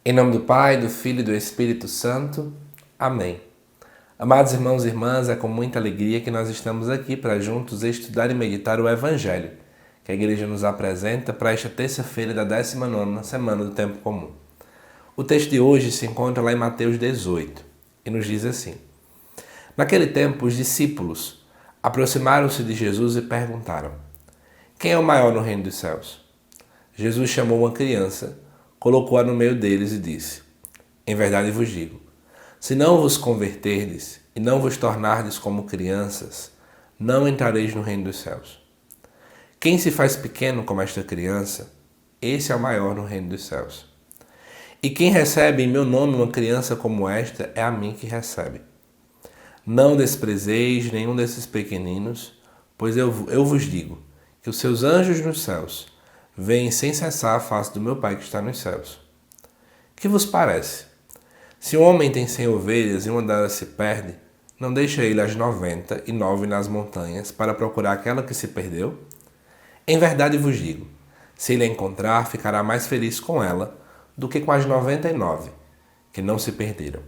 Em nome do Pai, do Filho e do Espírito Santo. Amém. Amados irmãos e irmãs, é com muita alegria que nós estamos aqui para juntos estudar e meditar o Evangelho, que a Igreja nos apresenta para esta terça-feira da 19ª Semana do Tempo Comum. O texto de hoje se encontra lá em Mateus 18 e nos diz assim: Naquele tempo, os discípulos aproximaram-se de Jesus e perguntaram: Quem é o maior no reino dos céus? Jesus chamou uma criança, colocou-a no meio deles e disse: Em verdade vos digo, se não vos converterdes e não vos tornardes como crianças, não entrareis no reino dos céus. Quem se faz pequeno como esta criança, esse é o maior no reino dos céus. E quem recebe em meu nome uma criança como esta, é a mim que recebe. Não desprezeis nenhum desses pequeninos, pois eu vos digo que os seus anjos nos céus veem sem cessar a face do meu Pai que está nos céus. Que vos parece? Se um homem tem 100 ovelhas e uma delas se perde, não deixa ele as 99 nas montanhas para procurar aquela que se perdeu? Em verdade vos digo, se ele a encontrar, ficará mais feliz com ela do que com as 99 que não se perderam.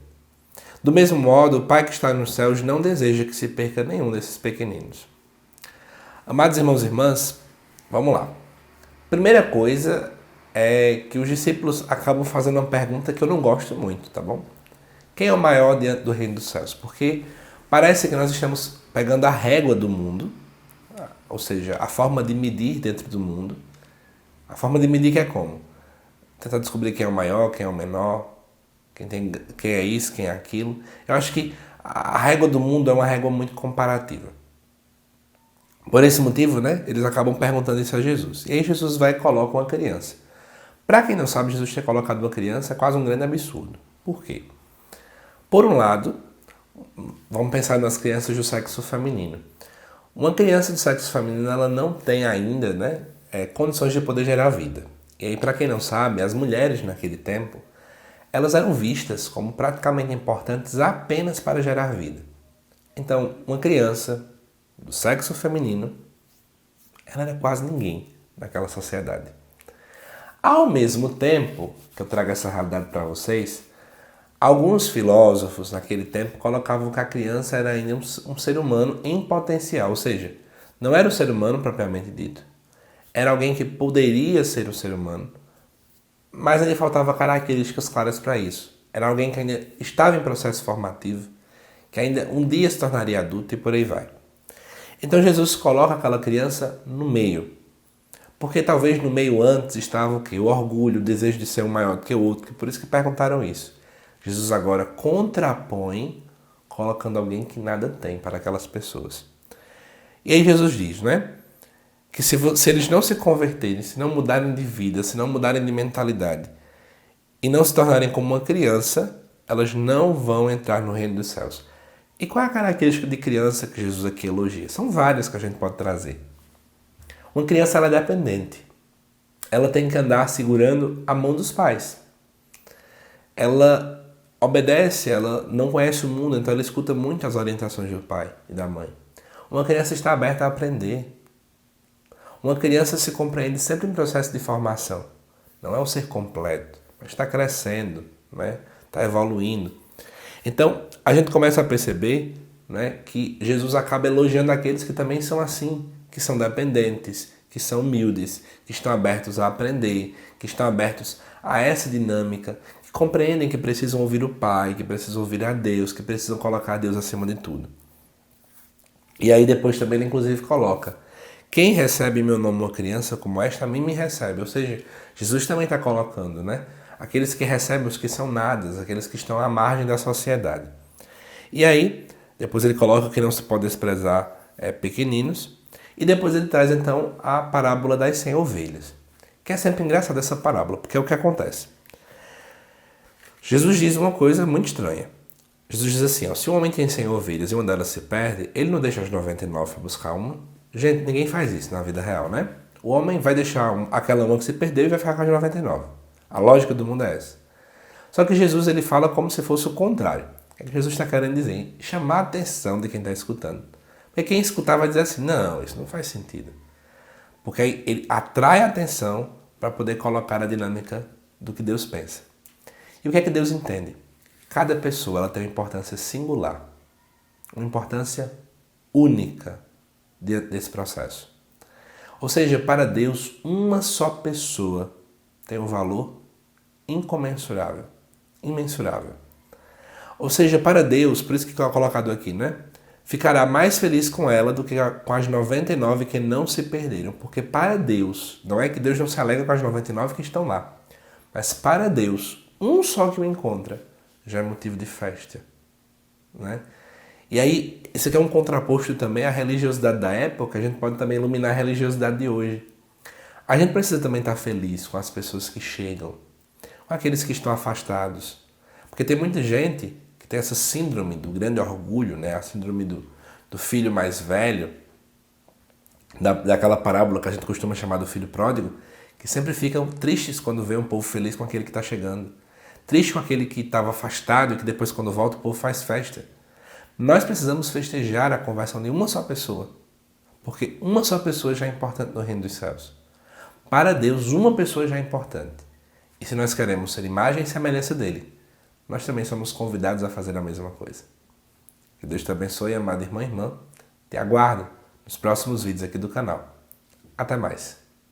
Do mesmo modo, o Pai que está nos céus não deseja que se perca nenhum desses pequeninos. Amados irmãos e irmãs, vamos lá. Primeira coisa é que os discípulos acabam fazendo uma pergunta que eu não gosto muito, tá bom? Quem é o maior diante do reino dos céus? Porque parece que nós estamos pegando a régua do mundo, ou seja, a forma de medir dentro do mundo. A forma de medir que é como? Tentar descobrir quem é o maior, quem é o menor, quem é isso, quem é aquilo. Eu acho que a régua do mundo é uma régua muito comparativa. Por esse motivo, eles acabam perguntando isso a Jesus. E aí Jesus vai e coloca uma criança. Para quem não sabe, Jesus ter colocado uma criança é quase um grande absurdo. Por quê? Por um lado, vamos pensar nas crianças do sexo feminino. Uma criança do sexo feminino, ela não tem ainda condições de poder gerar vida. E aí, para quem não sabe, as mulheres naquele tempo, elas eram vistas como praticamente importantes apenas para gerar vida. Então, uma criança do sexo feminino, ela era quase ninguém naquela sociedade. Ao mesmo tempo que eu trago essa realidade para vocês, alguns filósofos naquele tempo colocavam que a criança era ainda um ser humano em potencial, ou seja, não era um ser humano propriamente dito, era alguém que poderia ser um ser humano, mas ainda faltava características claras para isso. Era alguém que ainda estava em processo formativo, que ainda um dia se tornaria adulto e por aí vai. Então Jesus coloca aquela criança no meio. Porque talvez no meio antes estava o quê? O orgulho, o desejo de ser um maior do que o outro. Por isso que perguntaram isso. Jesus agora contrapõe, colocando alguém que nada tem para aquelas pessoas. E aí Jesus diz, que se eles não se converterem, se não mudarem de vida, se não mudarem de mentalidade e não se tornarem como uma criança, elas não vão entrar no reino dos céus. E qual é a característica de criança que Jesus aqui elogia? São várias que a gente pode trazer. Uma criança, ela é dependente. Ela tem que andar segurando a mão dos pais. Ela obedece, ela não conhece o mundo, então ela escuta muito as orientações do pai e da mãe. Uma criança está aberta a aprender. Uma criança se compreende sempre em processo de formação. Não é um ser completo, mas está crescendo, está evoluindo. Então, a gente começa a perceber que Jesus acaba elogiando aqueles que também são assim, que são dependentes, que são humildes, que estão abertos a aprender, que estão abertos a essa dinâmica, que compreendem que precisam ouvir o Pai, que precisam ouvir a Deus, que precisam colocar a Deus acima de tudo. E aí depois também ele inclusive coloca: quem recebe em meu nome uma criança como esta, a mim me recebe. Ou seja, Jesus também está colocando, aqueles que recebem os que são nadas, aqueles que estão à margem da sociedade. E aí, depois ele coloca que não se pode desprezar pequeninos. E depois ele traz então a parábola das 100 ovelhas. Que é sempre engraçada essa parábola, porque é o que acontece. Jesus diz uma coisa muito estranha. Jesus diz assim, se um homem tem 100 ovelhas e uma delas se perde, ele não deixa as 99 para buscar uma. Gente, ninguém faz isso na vida real, O homem vai deixar aquela uma que se perdeu e vai ficar com as 99. A lógica do mundo é essa. Só que Jesus ele fala como se fosse o contrário. O que Jesus está querendo dizer? Chamar a atenção de quem está escutando. Porque quem escutar vai dizer assim, não, isso não faz sentido. Porque ele atrai a atenção para poder colocar a dinâmica do que Deus pensa. E o que é que Deus entende? Cada pessoa ela tem uma importância singular, uma importância única desse processo. Ou seja, para Deus, uma só pessoa tem um valor incomensurável, imensurável. Ou seja, para Deus, por isso que está colocado aqui, né? Ficará mais feliz com ela do que com as 99 que não se perderam. Porque para Deus, não é que Deus não se alegra com as 99 que estão lá, mas para Deus, um só que o encontra já é motivo de festa, né? E aí, isso aqui é um contraposto também à religiosidade da época, a gente pode também iluminar a religiosidade de hoje. A gente precisa também estar feliz com as pessoas que chegam, com aqueles que estão afastados. Porque tem muita gente que tem essa síndrome do grande orgulho, né? A síndrome do filho mais velho, daquela parábola que a gente costuma chamar do filho pródigo, que sempre ficam tristes quando vê um povo feliz com aquele que está chegando. Triste com aquele que estava afastado e que depois, quando volta, o povo faz festa. Nós precisamos festejar a conversão de uma só pessoa, porque uma só pessoa já é importante no reino dos céus. Para Deus, uma pessoa já é importante. E se nós queremos ser imagem e semelhança dele, nós também somos convidados a fazer a mesma coisa. Que Deus te abençoe, amada irmã e irmã. Te aguardo nos próximos vídeos aqui do canal. Até mais.